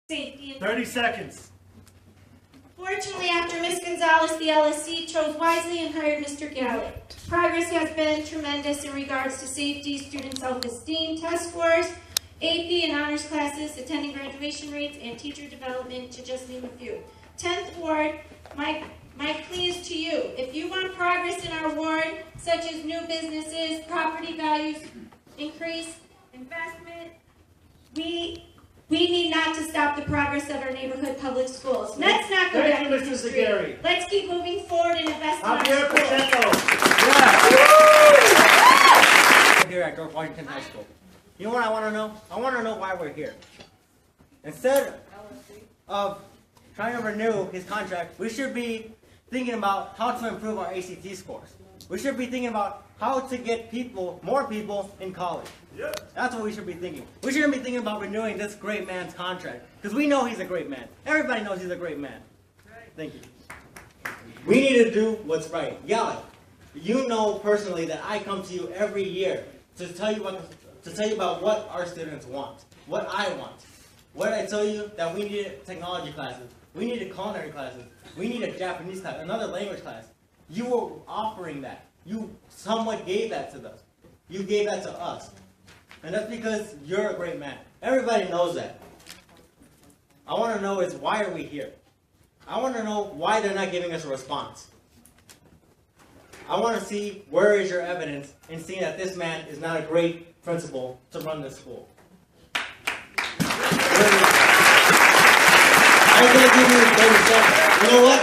Safety and 30 seconds. Fortunately, after Ms. Gonzalez, the LSC chose wisely and hired Mr. Gallick. Progress has been tremendous in regards to safety, student self-esteem, test scores, AP and honors classes, attending graduation rates, and teacher development, to just name a few. 10th Ward, my plea is to you. If you want progress in our ward, such as new businesses, property values increase, investment, we need not to stop the progress of our neighborhood public schools. Let's not go back into history. Let's keep moving forward and invest in our schools. Here at George Washington High School. You know what I want to know? I want to know why we're here. Instead of trying to renew his contract, we should be thinking about how to improve our ACT scores. We should be thinking about how to get more people in college. Yep. That's what we should be thinking. We shouldn't be thinking about renewing this great man's contract, because we know he's a great man. Everybody knows he's a great man. Thank you. We need to do what's right. Gallick, you know personally that I come to you every year to tell you about what our students want, what I want. What I tell you that we needed technology classes, we needed culinary classes, we needed Japanese class, another language class. You were offering that. You somewhat gave that to us. You gave that to us. And that's because you're a great man. Everybody knows that. I want to know is, why are we here? I want to know why they're not giving us a response. I want to see where is your evidence in seeing that this man is not a great principal to run this school. I'm going to give you 30 seconds. You know what?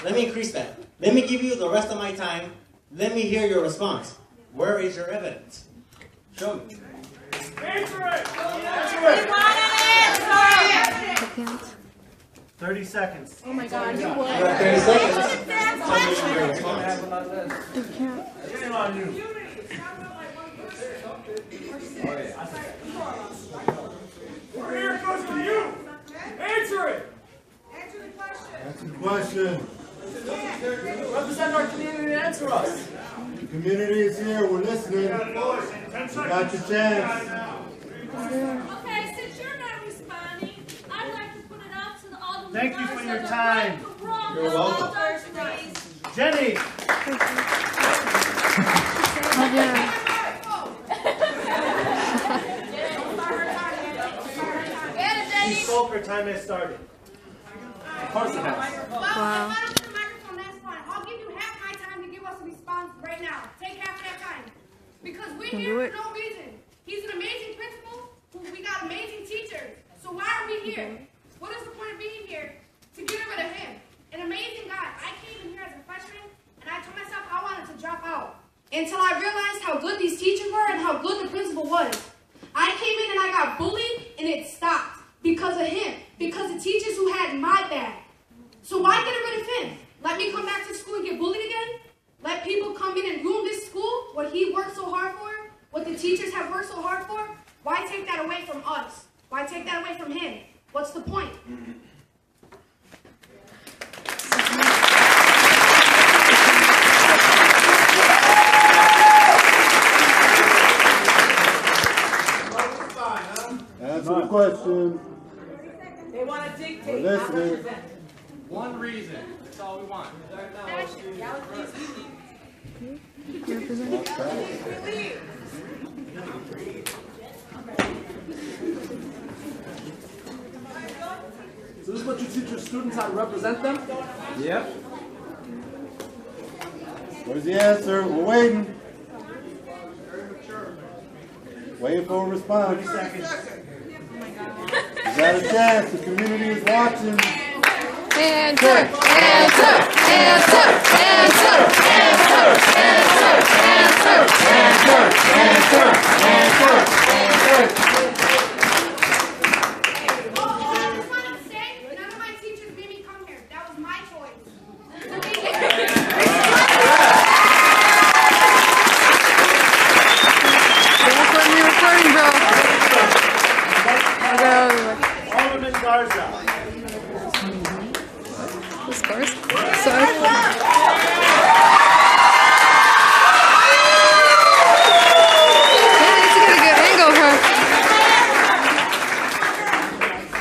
Let me increase that. Let me give you the rest of my time. Let me hear your response. Where is your evidence? Show me. Answer it! Answer it! 30 seconds. Oh my God, you would. 30 seconds. Shame on you. Here goes to you. Answer it. Answer the question. Answer the question. Represent our community and answer us. The community is here. We're listening. You got your chance. Okay, since you're not responding, I'd like to put it out to all the Thank you for your time. You're welcome. Jenny. She spoke, her time has started. Of course it has. Wow. If I don't put the microphone, that's fine. I'll give you half my time to give us a response right now. Take half that time. Because we're here for no reason. He's an amazing principal. We got amazing teachers. So why are we here? What is the point of being here? To get rid of him. An amazing guy. I came in here as a freshman, and I told myself I wanted to drop out. Until I realized how good these teachers were and how good the principal was. I came in and I got bullied, and it stopped. Because of him. Because the teachers who had my back. So why get rid of him? Let me come back to school and get bullied again? Let people come in and ruin this school? What he worked so hard for? What the teachers have worked so hard for? Why take that away from us? Why take that away from him? What's the point? Answer the question. They want to dictate, We're not listening. represent. One reason. That's all we want. So this is what you teach your students, how to represent them? Yep. Where's the answer? We're waiting. Waiting for a response. 30 seconds. You got a chance. The community is watching. Answer! Answer! Answer! Answer! Answer! Answer! Answer! Answer! Answer! I just wanted to say, none of my teachers made me come here. That was my choice. Alderman Garza. The scores?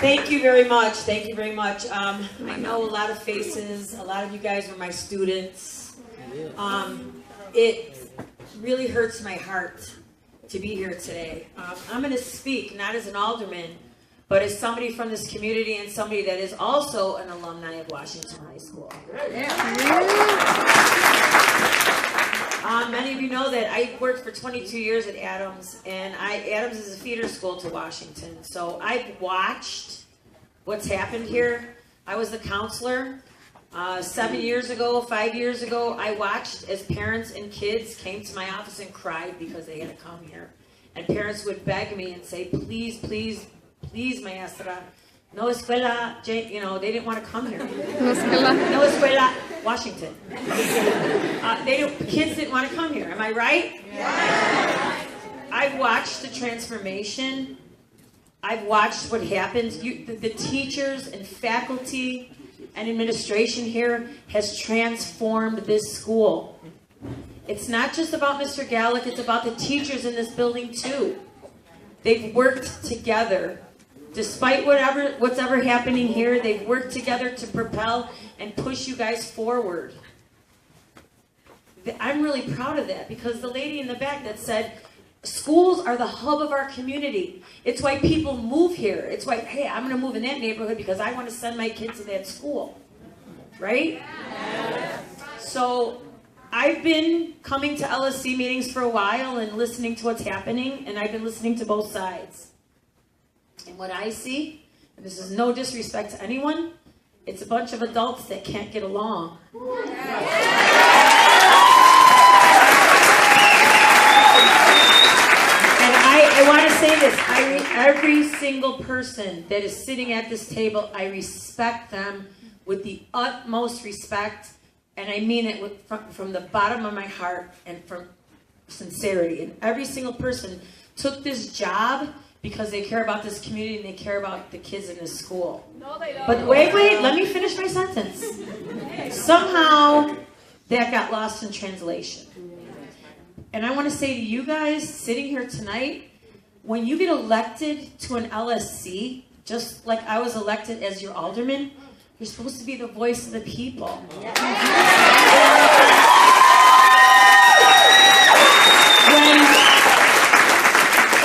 Thank you very much. Thank you very much. I know a lot of faces. A lot of you guys were my students. It really hurts my heart to be here today. I'm going to speak not as an alderman, but as somebody from this community and somebody that is also an alumni of Washington High School. Many of you know that I worked for 22 years at Adams, and Adams is a feeder school to Washington. So I've watched what's happened here. I was the counselor 7 years ago, 5 years ago. I watched as parents and kids came to my office and cried because they had to come here. And parents would beg me and say, please, please, please, maestra, no escuela, you know, they didn't want to come here. No escuela, Washington. Kids didn't want to come here. Am I right? Yes. I've watched the transformation. I've watched what happens. The teachers and faculty and administration here has transformed this school. It's not just about Mr. Gallick, it's about the teachers in this building too. They've worked together. Despite what's ever happening here, they've worked together to propel and push you guys forward. I'm really proud of that because the lady in the back that said, schools are the hub of our community. It's why people move here. It's why, hey, I'm going to move in that neighborhood because I want to send my kids to that school. Right? Yes. So I've been coming to LSC meetings for a while and listening to what's happening, and I've been listening to both sides. And what I see, and this is no disrespect to anyone, it's a bunch of adults that can't get along. And I want to say this, every single person that is sitting at this table, I respect them with the utmost respect, and I mean it from the bottom of my heart and from sincerity. And every single person took this job because they care about this community and they care about the kids in this school. No, they don't. But wait, let me finish my sentence. Somehow, that got lost in translation. And I want to say to you guys sitting here tonight, when you get elected to an LSC, just like I was elected as your alderman, you're supposed to be the voice of the people.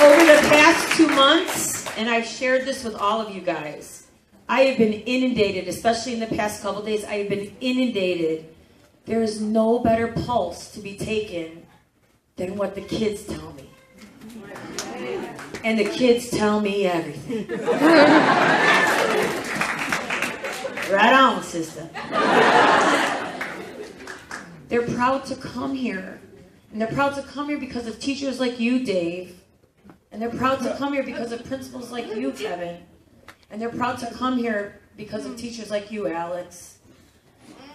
Over the past 2 months, and I've shared this with all of you guys, I have been inundated, especially in the past couple days, I have been inundated. There is no better pulse to be taken than what the kids tell me. And the kids tell me everything. Right on, sister. They're proud to come here. And they're proud to come here because of teachers like you, Dave. And they're proud to come here because of principals like you, Kevin. And they're proud to come here because of teachers like you, Alex.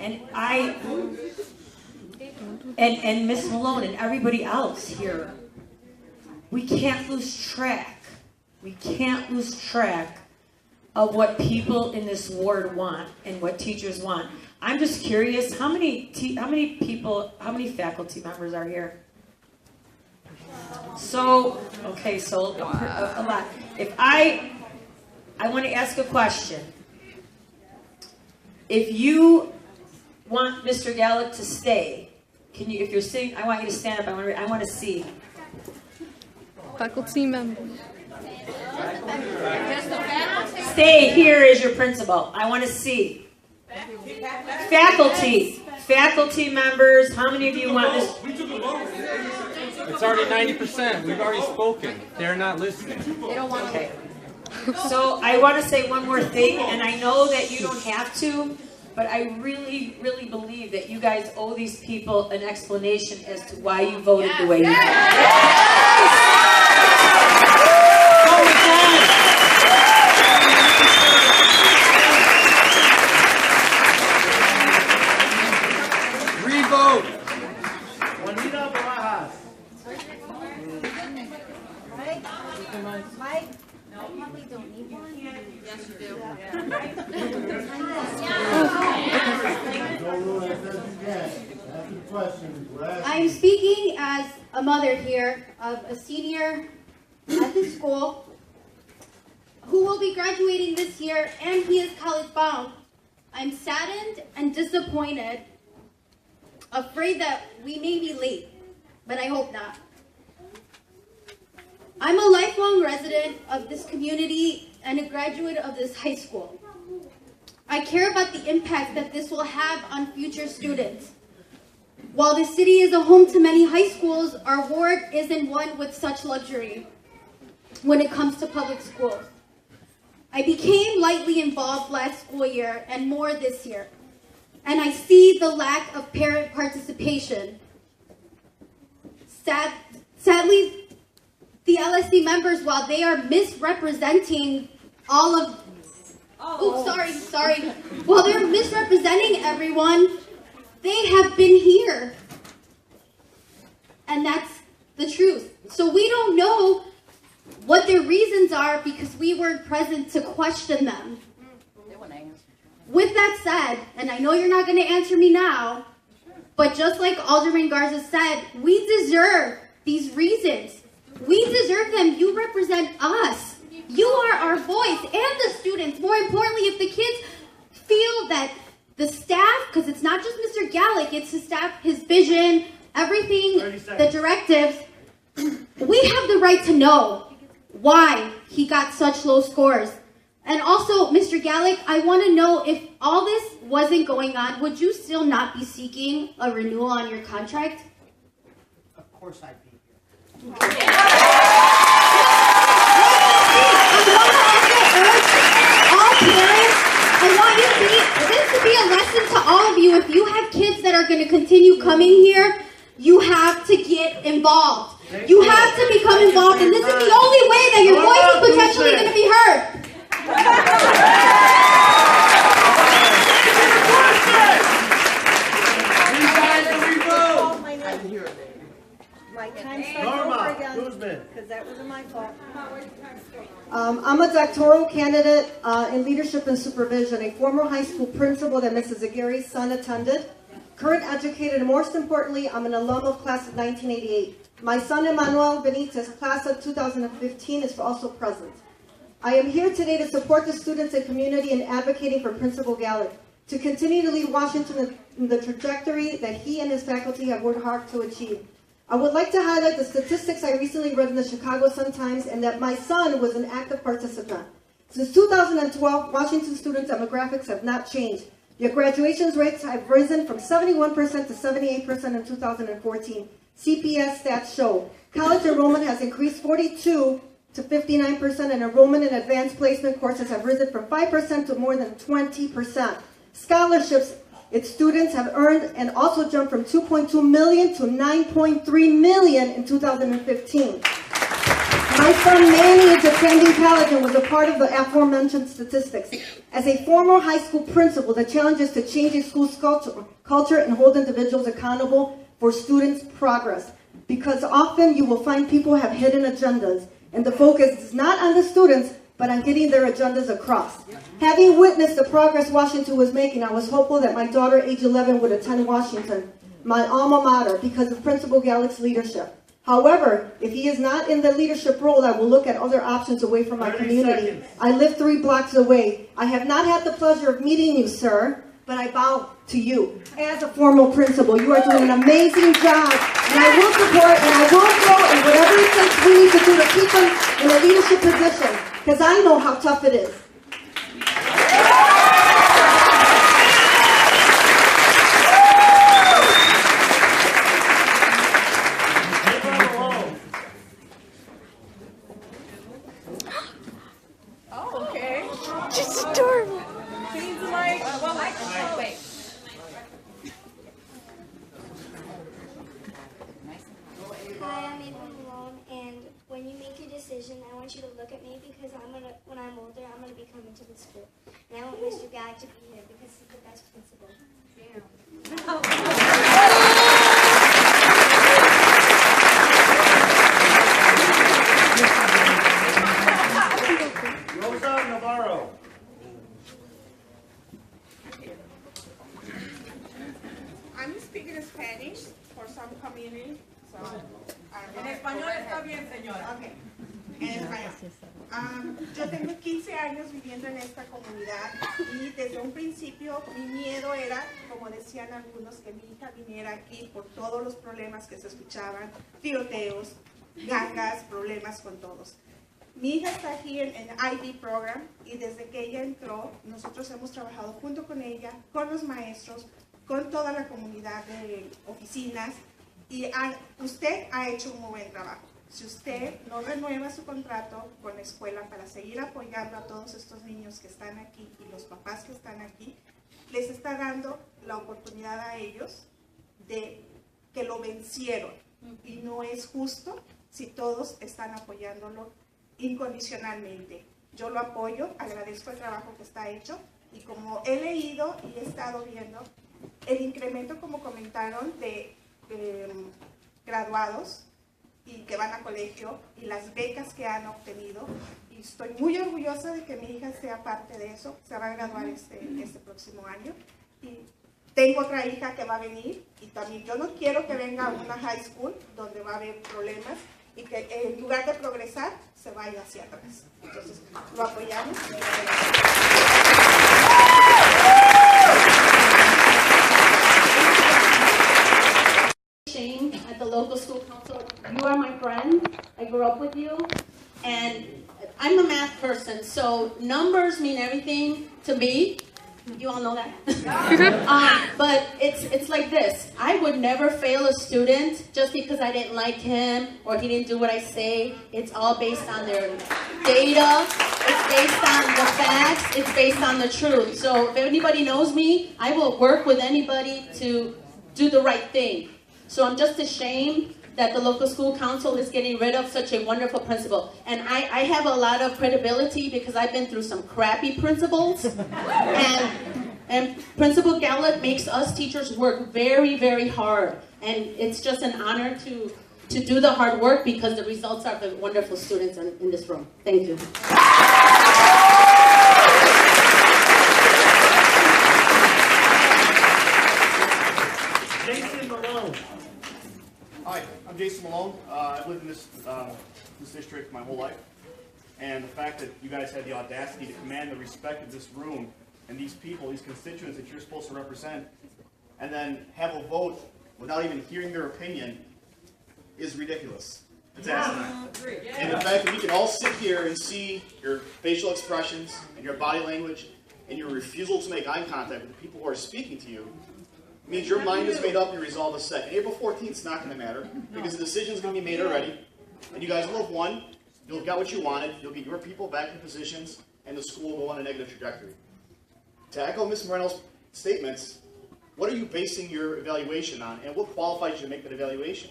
And and Miss Malone and everybody else here. We can't lose track. We can't lose track of what people in this ward want and what teachers want. I'm just curious, how many faculty members are here? So, okay, so a lot. If I want to ask a question. If you want Mr. Gallick to stay, can you, if you're sitting, I want you to stand up, I want to see. Faculty members. Stay here as your principal. I want to see. Faculty members, how many of you want this? It's already 90%. We've already spoken. They're not listening. They don't want to. Okay. So I want to say one more thing, and I know that you don't have to, but I really, really believe that you guys owe these people an explanation as to why you voted the way you did. Revote. Mike? No, probably don't need one. Yes, you do. I'm speaking as a mother here of a senior at the school. who will be graduating this year, and he is college bound. I'm saddened and disappointed, afraid that we may be late, but I hope not. I'm a lifelong resident of this community and a graduate of this high school. I care about the impact that this will have on future students. While the city is a home to many high schools, our ward isn't one with such luxury when it comes to public schools. I became lightly involved last school year and more this year, and I see the lack of parent participation. Sadly, the LSC members, while they are misrepresenting all of, while they're misrepresenting everyone, they have been here. And that's the truth. So we don't know what their reasons are because we weren't present to question them. With that said, and I know you're not going to answer me now, but just like Alderman Garza said, we deserve these reasons. We deserve them. You represent us. You are our voice and the students. More importantly, if the kids feel that the staff, because it's not just Mr. Gallick, it's his staff, his vision, everything, the directives, we have the right to know why he got such low scores. And also, Mr. Gallick, I want to know if all this wasn't going on, would you still not be seeking a renewal on your contract? Of course I'd be here. All parents, I want this to be a lesson to all of you. If you have kids that are going to continue coming here, you have to get involved. You have to become involved, and this is the only way that your voice is potentially going to be heard. My time starts over again, because that wasn't my fault. I'm a doctoral candidate in leadership and supervision, a former high school principal that Mrs. Aguirre's son attended, current educator, and most importantly, I'm an alum of class of 1988. My son Emmanuel Benitez, class of 2015, is also present. I am here today to support the students and community in advocating for Principal Gallick to continue to lead Washington in the trajectory that he and his faculty have worked hard to achieve. I would like to highlight the statistics I recently read in the Chicago Sun-Times, and that my son was an active participant. Since 2012, Washington student demographics have not changed. Your graduation rates have risen from 71% to 78% in 2014. CPS stats show college enrollment has increased 42 to 59%, and enrollment in advanced placement courses have risen from 5% to more than 20%. Scholarships its students have earned and also jumped from 2.2 million to 9.3 million in 2015. My son Manny is attending college and was a part of the aforementioned statistics. As a former high school principal, the challenge is to change a school's culture and hold individuals accountable for students' progress. Because often you will find people have hidden agendas, and the focus is not on the students, but on getting their agendas across. Having witnessed the progress Washington was making, I was hopeful that my daughter, age 11, would attend Washington, my alma mater, because of Principal Gallick's leadership. However, if he is not in the leadership role, I will look at other options away from my community. I live 3 blocks away. I have not had the pleasure of meeting you, sir, but I bow to you. As a formal principal, you are doing an amazing job, and I will support and I will grow in whatever it takes we need to do to keep him in a leadership position, because I know how tough it is. Oh, okay. Just adorable. Seems like, wait. Hi, I'm Ava Malone, and when you make your decision, I want you to look at me because when I'm older, I'm gonna be coming to the school, and I want Mr. Gallick to be here because he's the best principal. Rosa Navarro. I'm speaking Spanish for some community, so. En español está bien, señora. Okay. En español. Yo tengo 15 años viviendo en esta comunidad y desde un principio mi miedo era, como decían algunos, que mi hija viniera aquí por todos los problemas que se escuchaban, tiroteos, gangas, problemas con todos. Mi hija está aquí en IB Program y desde que ella entró, nosotros hemos trabajado junto con ella, con los maestros, con toda la comunidad de oficinas y usted ha hecho un muy buen trabajo. Si usted no renueva su contrato con la escuela para seguir apoyando a todos estos niños que están aquí y los papás que están aquí, les está dando la oportunidad a ellos de que lo vencieron. Y no es justo si todos están apoyándolo incondicionalmente. Yo lo apoyo, agradezco el trabajo que está hecho y como he leído y he estado viendo, el incremento, como comentaron, de graduados y que van a colegio y las becas que han obtenido, y estoy muy orgullosa de que mi hija sea parte de eso. Se va a graduar este próximo año y tengo otra hija que va a venir y también yo no quiero que venga a una high school donde va a haber problemas y que en lugar de progresar se vaya hacia atrás. Entonces lo apoyamos. Shane at the local school council. You are my friend. I grew up with you, and I'm a math person, so numbers mean everything to me. You all know that. But it's like this. I would never fail a student just because I didn't like him or he didn't do what I say. It's all based on their data. It's based on the facts. It's based on the truth. So if anybody knows me, I will work with anybody to do the right thing. So I'm just ashamed that the local school council is getting rid of such a wonderful principal. And I have a lot of credibility because I've been through some crappy principals. and Principal Gallup makes us teachers work very, very hard. And it's just an honor to do the hard work because the results are the wonderful students in this room. Thank you. Hi, I'm Jason Malone. I've lived in this district my whole life, and the fact that you guys had the audacity to command the respect of this room and these people, these constituents that you're supposed to represent, and then have a vote without even hearing their opinion is ridiculous. It's asinine. And the fact that we can all sit here and see your facial expressions and your body language and your refusal to make eye contact with the people who are speaking to you means your mind is made up and your resolve is set. And April 14th is not going to matter because the decision is going to be made already. And you guys will have won. You'll have got what you wanted. You'll get your people back in positions, and the school will go on a negative trajectory. To echo Ms. Moreno's statements, what are you basing your evaluation on, and what qualifies you to make that evaluation?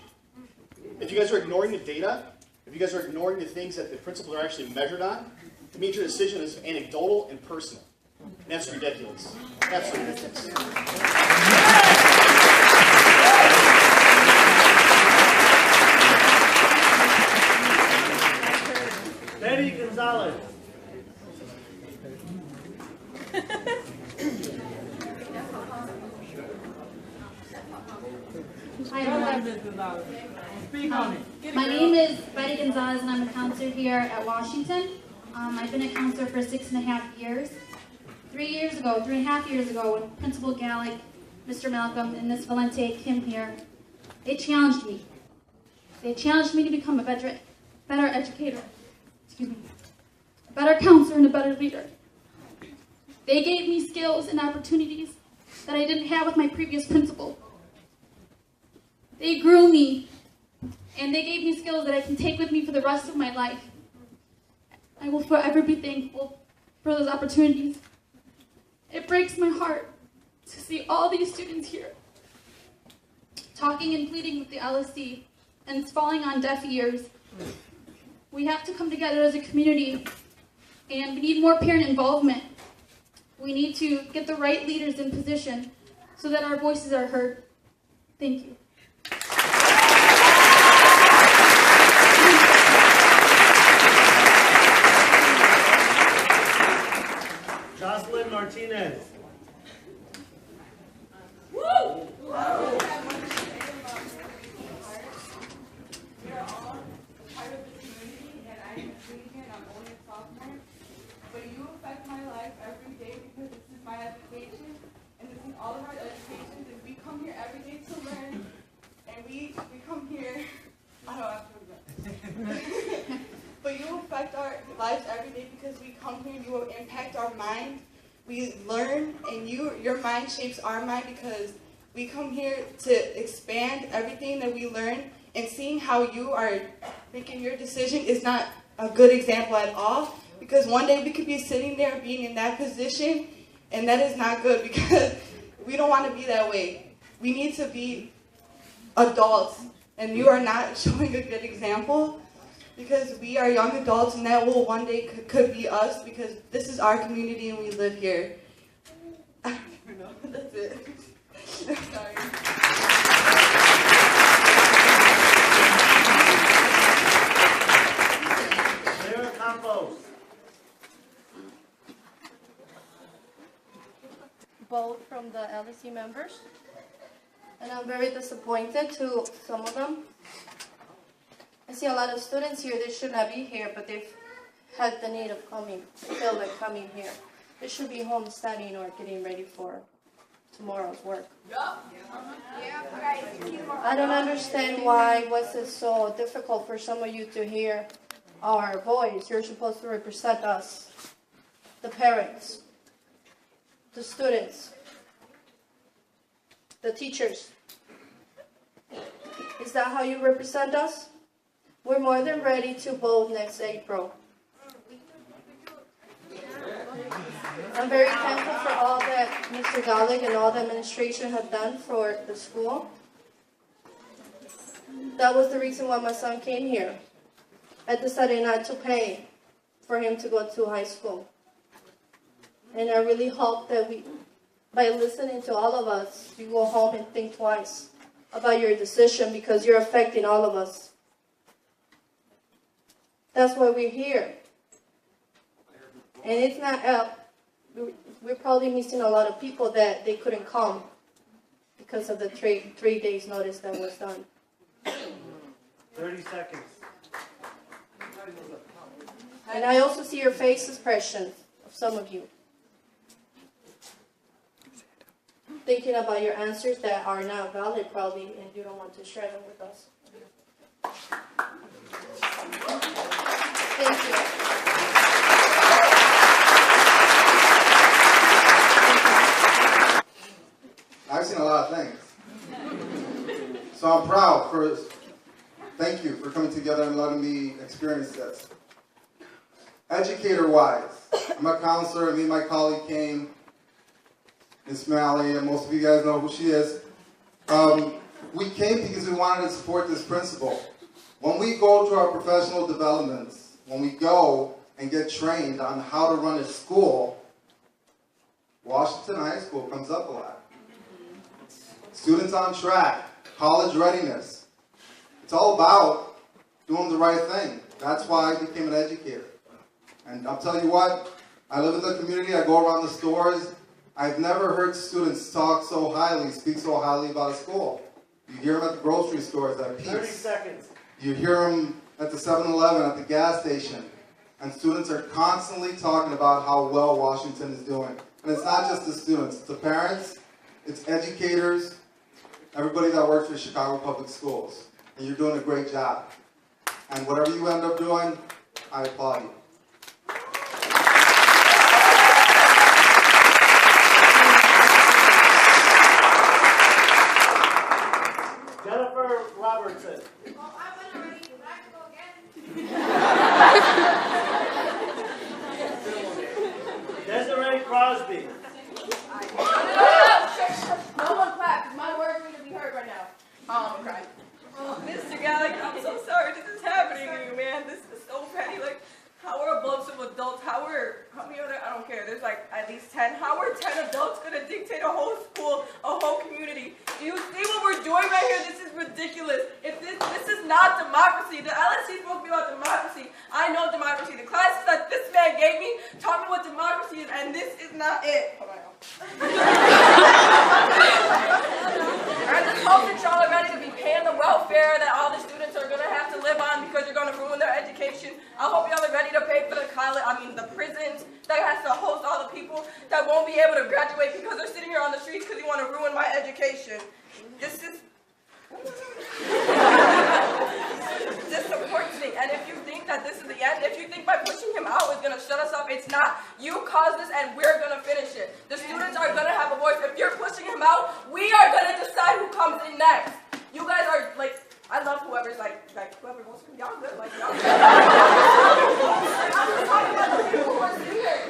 If you guys are ignoring the data, if you guys are ignoring the things that the principals are actually measured on, it means your decision is anecdotal and personal. And that's ridiculous. Absolutely ridiculous. Betty Gonzalez. Hi, everyone. My name is Betty Gonzalez, and I'm a counselor here at Washington. I've been a counselor for 6.5 years. 3.5 years ago, when Principal Gallick, Mr. Malcolm, and Ms. Valente came here, they challenged me. They challenged me to become a better educator, a better counselor, and a better leader. They gave me skills and opportunities that I didn't have with my previous principal. They grew me, and they gave me skills that I can take with me for the rest of my life. I will forever be thankful for those opportunities. It breaks my heart to see all these students here talking and pleading with the LSC, and it's falling on deaf ears. We have to come together as a community, and we need more parent involvement. We need to get the right leaders in position so that our voices are heard. Thank you. Jocelyn Martinez. Woo! We are all part of the community, and I'm treating it, I'm only we learn, and your mind shapes our mind, because we come here to expand everything that we learn, and seeing how you are making your decision is not a good example at all, because one day we could be sitting there being in that position, and that is not good, because we don't want to be that way. We need to be adults, and you are not showing a good example, because we are young adults, and that will one day could be us, because this is our community and we live here. I don't even know. That's it. I'm sorry. Mayor Campos. Both from the LSC members, and I'm very disappointed to some of them. I see a lot of students here, they should not be here, but they've had the need of coming, feel like coming here. They should be home studying or getting ready for tomorrow's work. I don't understand why was it so difficult for some of you to hear our voice. You're supposed to represent us, the parents, the students, the teachers. Is that how you represent us? We're more than ready to vote next April. I'm very thankful for all that Mr. Gallick and all the administration have done for the school. That was the reason why my son came here. I decided not to pay for him to go to high school. And I really hope that by listening to all of us, you go home and think twice about your decision, because you're affecting all of us. That's why we're here. And it's not, we're probably missing a lot of people that they couldn't come because of the 3 days notice that was done. 30 seconds. And I also see your face expressions of some of you. Thinking about your answers that are not valid probably, and you don't want to share them with us. Thank you. I've seen a lot of things. So I'm proud. First, thank you for coming together and letting me experience this. Educator-wise, I'm a counselor, and me and my colleague came, Miss Malley, and most of you guys know who she is. We came because we wanted to support this principal. When we go to our professional developments, when we go and get trained on how to run a school, Washington High School comes up a lot. Students on track, college readiness. It's all about doing the right thing. That's why I became an educator. And I'll tell you what, I live in the community, I go around the stores. I've never heard students talk so highly, speak so highly about a school. You hear them at the grocery stores, at Pete's. 30 seconds. You hear them at the 7-Eleven, at the gas station. And students are constantly talking about how well Washington is doing. And it's not just the students, it's the parents, it's educators, everybody that works for Chicago Public Schools. And you're doing a great job. And whatever you end up doing, I applaud you. Robertson. Oh, I went already. Would I go again? Desiree Crosby. No one clap. My words need to be heard right now. I'm crying. Mr. Gallick, I'm so sorry this is happening to you, man. This is so petty. Like, how are a bunch of adults, how many other, I don't care, there's like at least 10. How are 10 adults going to dictate a whole school, a whole community? Do you see what we're doing right here? This is ridiculous. If this is not democracy. The LSC is supposed to be about democracy. I know democracy. The classes that this man gave me taught me what democracy is, and this is not it. Hold on. I just hope that y'all are ready to be paying the welfare that all the students are going to have to live on because you're going to ruin their education. I hope y'all are ready to pay for the the prisons that has to host all the people that won't be able to graduate because they're sitting here on the streets because you want to ruin my education. This supports me. And if you think that this is the end, if you think by pushing him out is going to shut us up, it's not. You caused this and we're going to finish it. out, we are gonna decide who comes in next. You guys are like, I love whoever's like whoever wants to come. Y'all good, like y'all good. I'm just talking about the people who are here.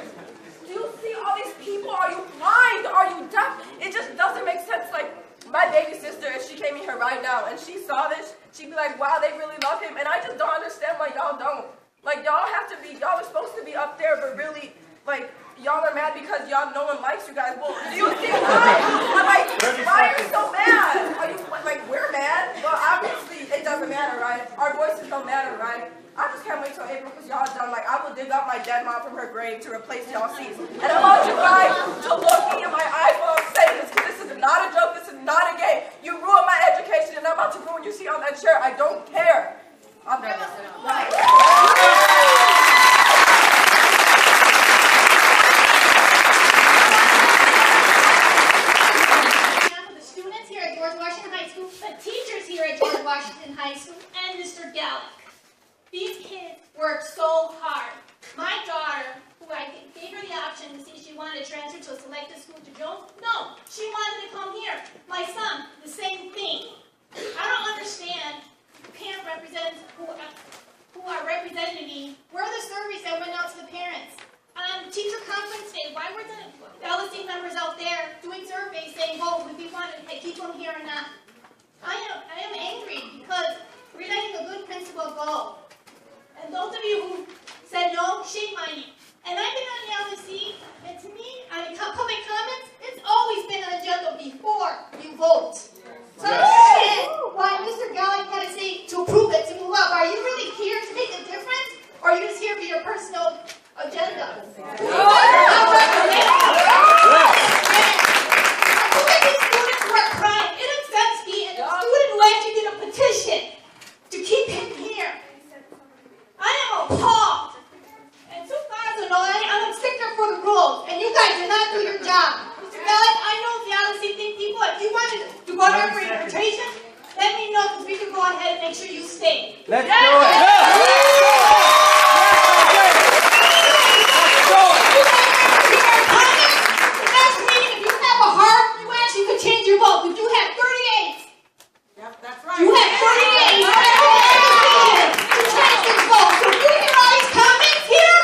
Do you see all these people? Are you blind? Are you deaf? It just doesn't make sense. Like my baby sister, if she came in here right now and she saw this, she'd be like, wow, they really love him. And I just don't understand why y'all don't. Like y'all have to be, y'all are supposed to be up there, but really, like, y'all are mad because y'all no one likes you guys. Well, do you see why? I'm like, why are you so mad? Are you like we're mad? Well, obviously it doesn't matter, right? Our voices don't matter, right? I just can't wait till April because y'all done. Like I will dig up my dead mom from her grave to replace y'all seats. And I want you guys to look me in my eyes while I'm saying this because this is not a joke. This is not a game. You ruined my education and I'm about to ruin your seat on that chair. I don't care. I'm done. The teachers here at George Washington High School and Mr. Gallick. These kids work so hard. My daughter, who I gave her the option to see if she wanted to transfer to a selected school to Jones, no, she wanted to come here. My son, the same thing. I don't understand parent representatives who are representing me. Where are the surveys that went out to the parents? Teacher conference day, why were the LSC members out there doing surveys saying, oh, if we want to keep them here or not? I am angry because we're letting a good principal go. And those of you who said no, shame on you. And I've been on the LSC, and to me, on the public comments, it's always been an agenda before you vote. So I understand why Mr. Gallick had to say to approve it, to move up. Are you really here to make a difference? Or are you just here for your personal agenda? To keep him here. I am appalled. In 2009, I'm a stickler for the rules, and you guys did not do your job. Mr. Gallick, I know the LSC think people, if you wanted to go there for infiltration, let me know because we can go ahead and make sure you stay. Let's do it. Next meeting, if you have a heart, you actually could change your vote. But you have 38. Yep, that's right. You have 38. You change this vote. So if you hear all these comments here,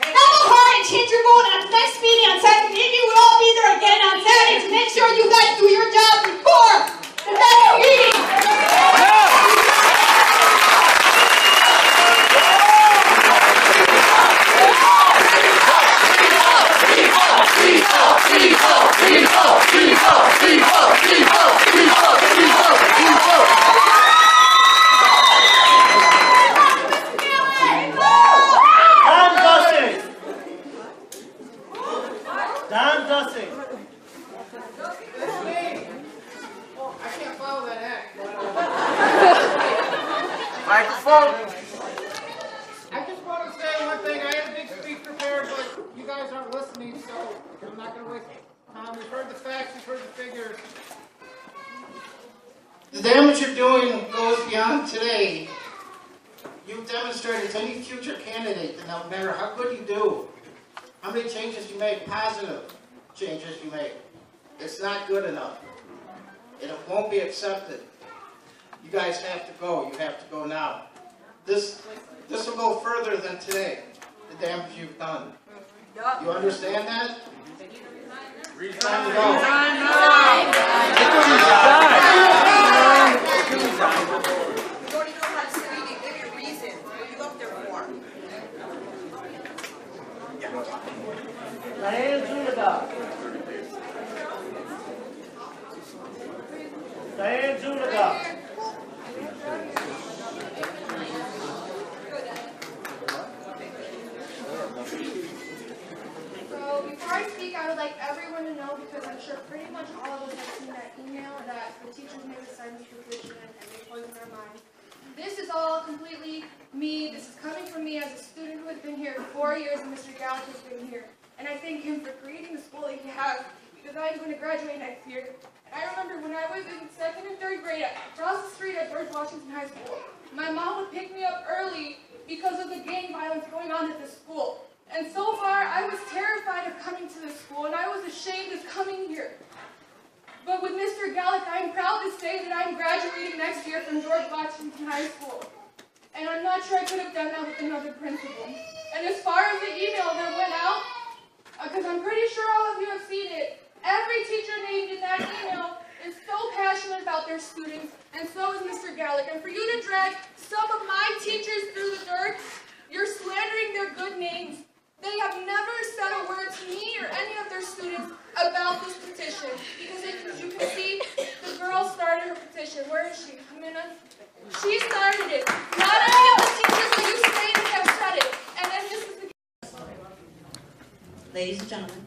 have a heart and change your vote at the next meeting on Saturday. Maybe we'll all be there again on Saturday to make sure you guys do your job before the next meeting. Microphone. I just want to say one thing. I had a big speech prepared, but you guys aren't listening, so I'm not going to waste time. You've heard the facts, you've heard the figures. The damage you're doing goes beyond today. You've demonstrated to any future candidate that no matter how good you do, how many changes you make, positive changes you make, it's not good enough. And it won't be accepted. You guys have to go. You have to go now. This will go further than today, the damage you've done. You understand that? It's time to go. You don't even know how to speak and give your reason. What are you up there for? Diane Zuniga. Diane Zuniga. So before I speak, I would like everyone to know, because I'm sure pretty much all of us have seen that email that the teachers made a silence petition and they poisoned our minds. This is all completely me. This is coming from me as a student who has been here 4 years and Mr. Gallick has been here. And I thank him for creating the school that he has, because I am going to graduate next year. And I remember when I was in 2nd and 3rd grade across the street at George Washington High School, my mom would pick me up early because of the gang violence going on at the school. And so far, I was terrified of coming to this school, and I was ashamed of coming here. But with Mr. Gallick, I'm proud to say that I'm graduating next year from George Washington High School. And I'm not sure I could have done that with another principal. And as far as the email that went out, because I'm pretty sure all of you have seen it, every teacher named in that email is so passionate about their students, and so is Mr. Gallick. And for you to drag some of my teachers through the dirt, you're slandering their good names. They have never said a word to me or any of their students about this petition. Because as you can see, the girl started her petition. Where is she? Amina? She started it. Not any of the teachers that you stated have said it. And then this is the... Ladies and gentlemen,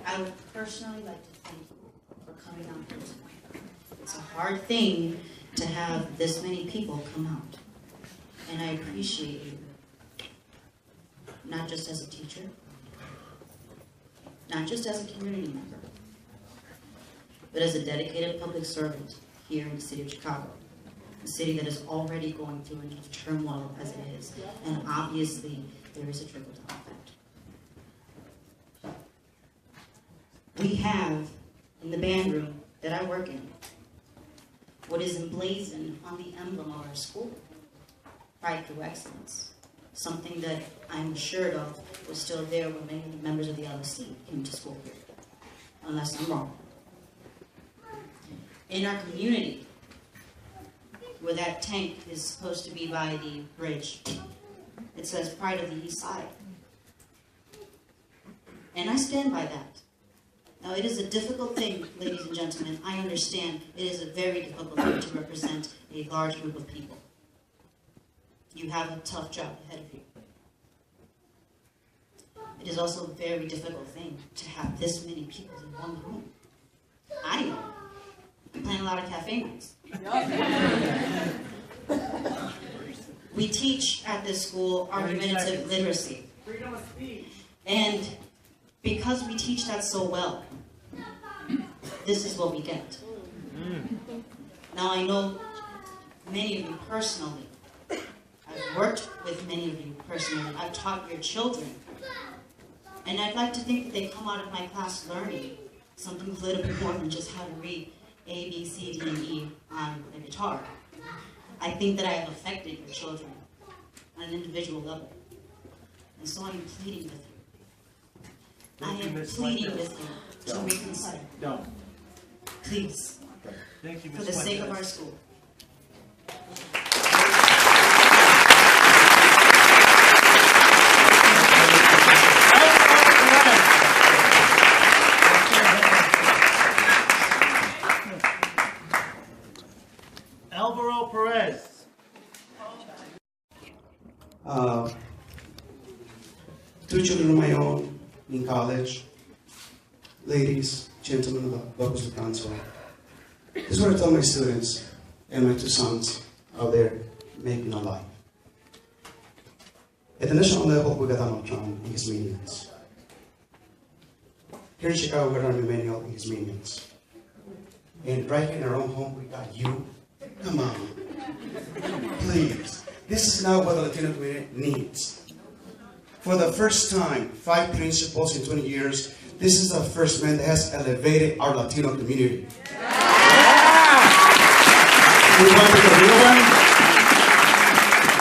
I would personally like to thank you for coming out here tonight. It's a hard thing to have this many people come out. And I appreciate you. Not just as a teacher, not just as a community member, but as a dedicated public servant here in the city of Chicago, a city that is already going through enough turmoil as it is, and obviously there is a trickle-down effect. We have, in the band room that I work in, what is emblazoned on the emblem of our school, pride through excellence. Something that I'm assured of was still there when many members of the LSC came to school here, unless I'm wrong. In our community, where that tank is supposed to be by the bridge, it says Pride of the East Side. And I stand by that. Now, it is a difficult thing, ladies and gentlemen. I understand it is a very difficult thing to represent a large group of people. You have a tough job ahead of you. It is also a very difficult thing to have this many people in one room. I know. I'm playing a lot of cafe nights. We teach at this school argumentative literacy. Freedom of speech. And because we teach that so well, this is what we get. Now, I know many of you personally. I've worked with many of you personally. I've taught your children. And I'd like to think that they come out of my class learning something a little bit more than just how to read A, B, C, D, and E on the guitar. I think that I have affected your children on an individual level. And so I'm pleading with you. I am pleading with you to reconsider. No. Please. Thank you, for the sake of our school. Alvaro Perez. Two children of my own in college. Ladies, gentlemen of the Local Council. This is what I tell my students and my two sons out there making a life. At the national level, we got Donald Trump and his minions. Here in Chicago, we got Emmanuel and his minions. And right here in our own home, we got you. Come on. Please. This is not what the Latino community needs. For the first time, 5 principals in 20 years, this is the first man that has elevated our Latino community. We want to be the real one?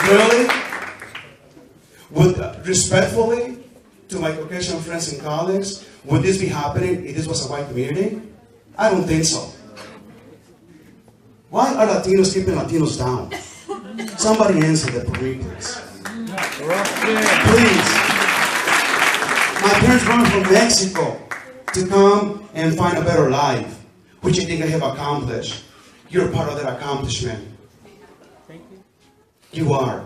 Really? Would, respectfully, to my Caucasian friends and colleagues, would this be happening if this was a white community? I don't think so. Why are Latinos keeping Latinos down? Somebody answer that for me, please. Please. My parents ran from Mexico to come and find a better life. What you think I have accomplished? You're part of that accomplishment. Thank you. You are.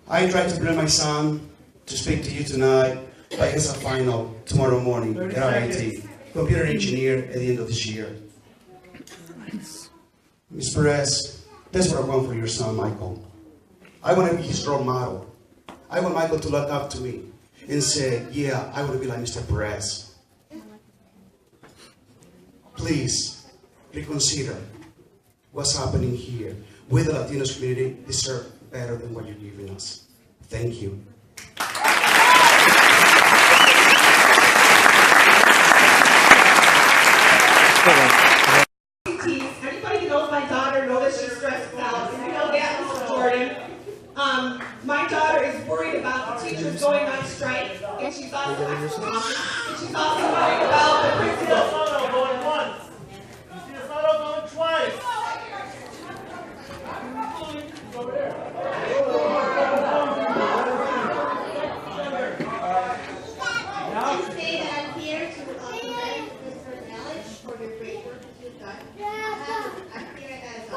I tried to bring my son to speak to you tonight, but he has a final tomorrow morning at RIT. Computer engineer at the end of this year. Ms. Perez, that's what I want for your son, Michael. I want to be his role model. I want Michael to look up to me and say, yeah, I want to be like Mr. Perez. Please, reconsider what's happening here. We, the Latinos community, deserve better than what you're giving us. Thank you. She's also worried about the principal. Photo going once. You see the photo going twice. Over there. Now, to say that I'm here to commend Mr. Knowledge for the great work that you've done. I'm here as a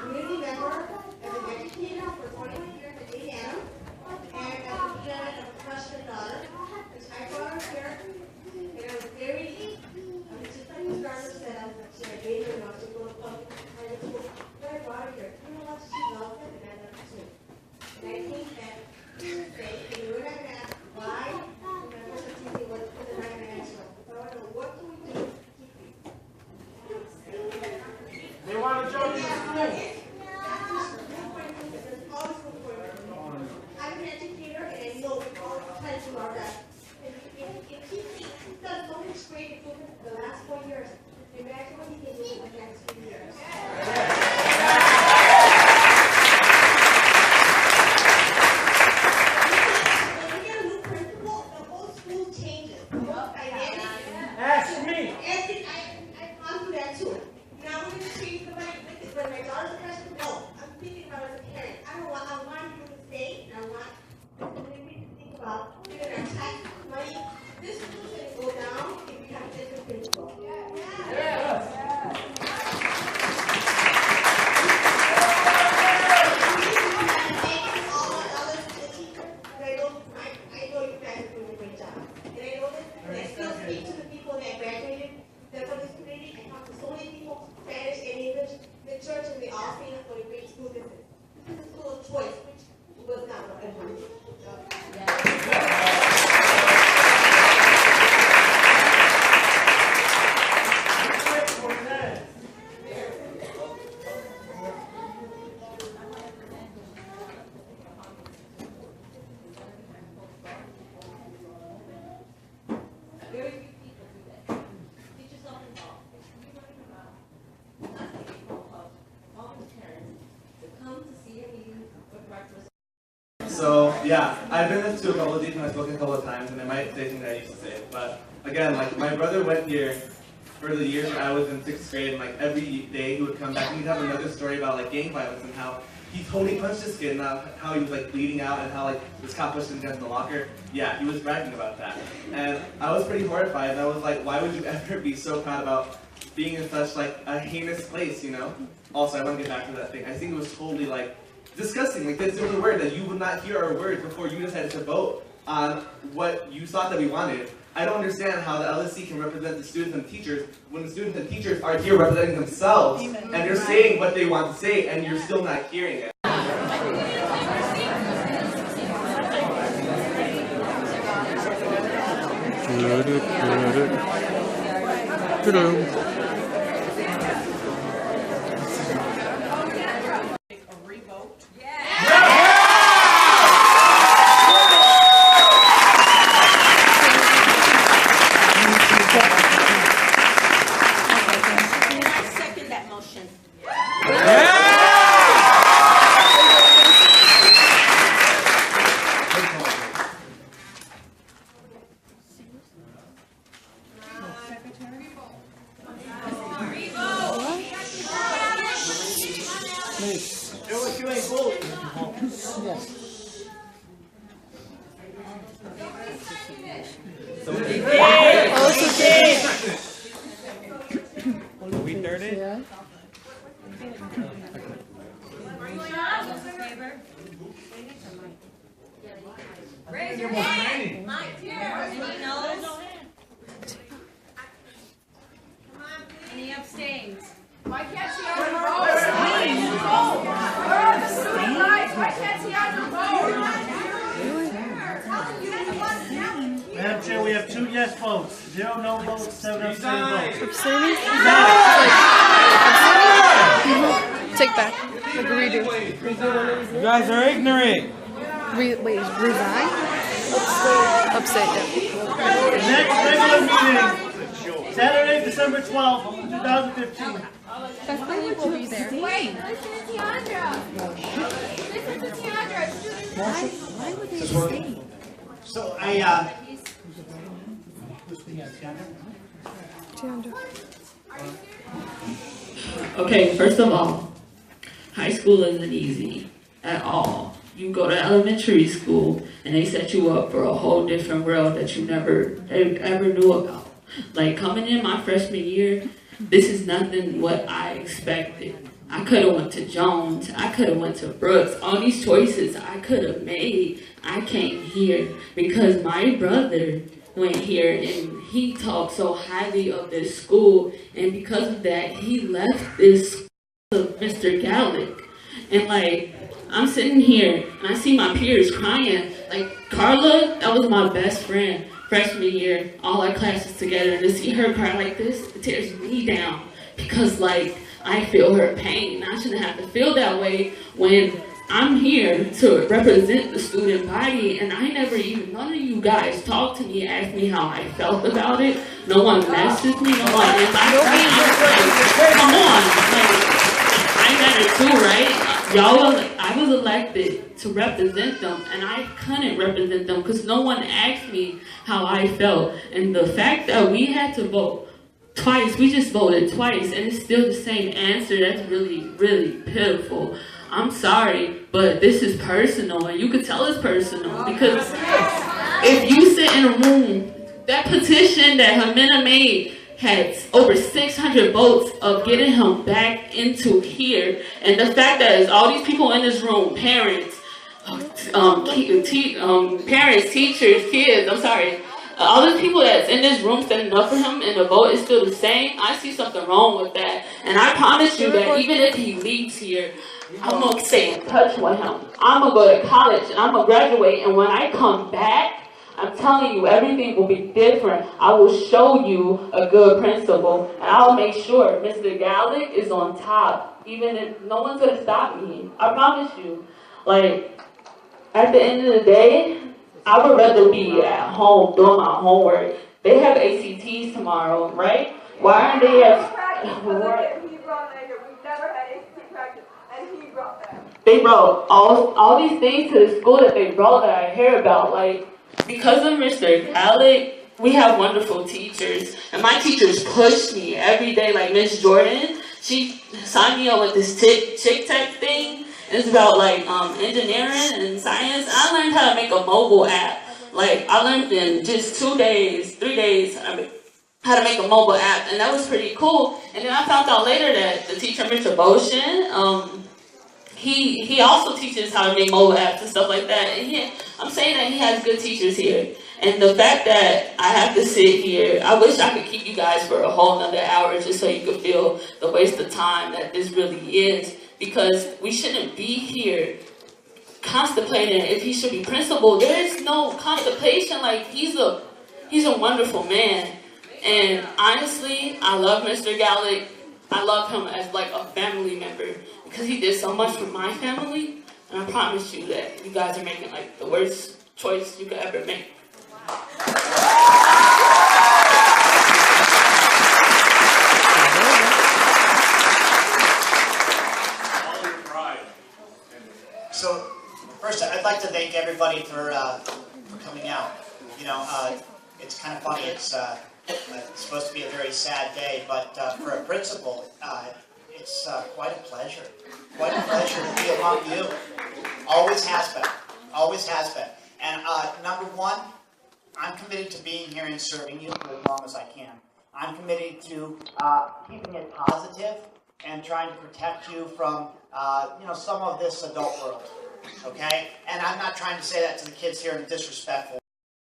community member, as an educator for 21 years at Indiana, and as a parent of a freshman daughter. I brought her here, and I was very, just like Ms. Gardner said, she had made her enough to go to public private school. But I brought her here. You know what? She loves it, and I love it too. And I think that Tuesday, and we're not going to ask why, They want to join you. I'm an educator and I know all the time to our best. And if he does so much great improvement the last 4 years, imagine what he can do in the next few years. Ask me. I've gone through that too. Now we're going to change the money. When my daughter's a freshman, no. I'm thinking about it as a parent. I want you to stay, and I want you to think about we're going to tax money. This school's going to go down if we have a different principal. So yeah, I've been to a couple of these and I've spoken a couple of times, and I might say things I used to say. But again, like my brother went here for the years I was in 6th grade, and like every day he would come back and he'd have another story about like gang violence and how he totally punched this kid, and how he was like bleeding out, and how like this cop pushed him against the locker. Yeah, he was bragging about that, and I was pretty horrified. And I was like, why would you ever be so proud about being in such like a heinous place, you know? Also, I want to get back to that thing. I think it was totally like disgusting. Like this was a word that you would not hear our words before you decided to vote on what you thought that we wanted. I don't understand how the LSC can represent the students and teachers when the students and teachers are here representing themselves and they're saying what they want to say and you're still not hearing it. Raise your hand. Mike, here. Any no's? Any abstains? Why can't she have her vote? Where are the student guys? Why can't she have her vote? Madam Chair, we have 2 yes votes, 0 no votes, 7 abstaining votes. Abstaining? Take back. Redo. You guys are ignorant. Wait, resign? Upstate down. Next regular meeting, Saturday, December 12th, 2015. That's why we'll be there. Wait, listen to Tiandra. Listen to Tiandra. Why would they abstain? So Okay, first of all, high school isn't easy at all. You go to elementary school and they set you up for a whole different world that you never ever knew about. Like coming in my freshman year, this is nothing what I expected. I could have went to Jones, I could have went to Brooks. All these choices I could have made. I came here because my brother went here and he talked so highly of this school, and because of that he left this school of Mr. Gallick. And like, I'm sitting here and I see my peers crying. Like Carla, that was my best friend freshman year, all our classes together, and to see her cry like this, it tears me down because like I feel her pain. I shouldn't have to feel that way when I'm here to represent the student body, and I never even, none of you guys talked to me, asked me how I felt about it. No one messaged me, no one invited me. Come on, like, I matter too, right? I was elected to represent them, and I couldn't represent them because no one asked me how I felt. And the fact that we had to vote twice, we just voted twice, and it's still the same answer, that's really, really pitiful. I'm sorry, but this is personal, and you could tell it's personal, because if you sit in a room, that petition that Jimena made had over 600 votes of getting him back into here, and the fact that it's all these people in this room, parents, parents, teachers, kids, I'm sorry, all those people that's in this room standing up for him and the vote is still the same, I see something wrong with that. And I promise you that even if he leaves here, I'm going to stay in touch with him. I'm going to go to college and I'm going to graduate, and when I come back, I'm telling you, everything will be different. I will show you a good principal, and I'll make sure Mr. Gallick is on top, even if no one's going to stop me. I promise you. Like, at the end of the day, I would rather be at home doing my homework. They have ACTs tomorrow, right? Why aren't they at They brought all these things to the school that they brought that I hear about. Like, because of Mr. Gallick, we have wonderful teachers. And my teachers push me every day. Like Miss Jordan, she signed me up with this Chick Tech thing. It's about like engineering and science. I learned how to make a mobile app. Like, I learned in just 2 days, 3 days, how to make a mobile app, and that was pretty cool. And then I found out later that the teacher, Mr. Boshin, he also teaches how to make mobile apps and stuff like that. And I'm saying that he has good teachers here. And the fact that I have to sit here, I wish I could keep you guys for a whole nother hour just so you could feel the waste of time that this really is. Because we shouldn't be here contemplating if he should be principal. There is no contemplation. Like, he's a wonderful man. And honestly, I love Mr. Gallick. I love him as like a family member because he did so much for my family. And I promise you that you guys are making like the worst choice you could ever make. So, first, I'd like to thank everybody for coming out. You know, it's kind of funny. It's supposed to be a very sad day, but for a principal, it's quite a pleasure. Quite a pleasure to be among you. Always has been. Always has been. And number one, I'm committed to being here and serving you for as long as I can. I'm committed to keeping it positive and trying to protect you from, some of this adult world, okay? And I'm not trying to say that to the kids here in a disrespectful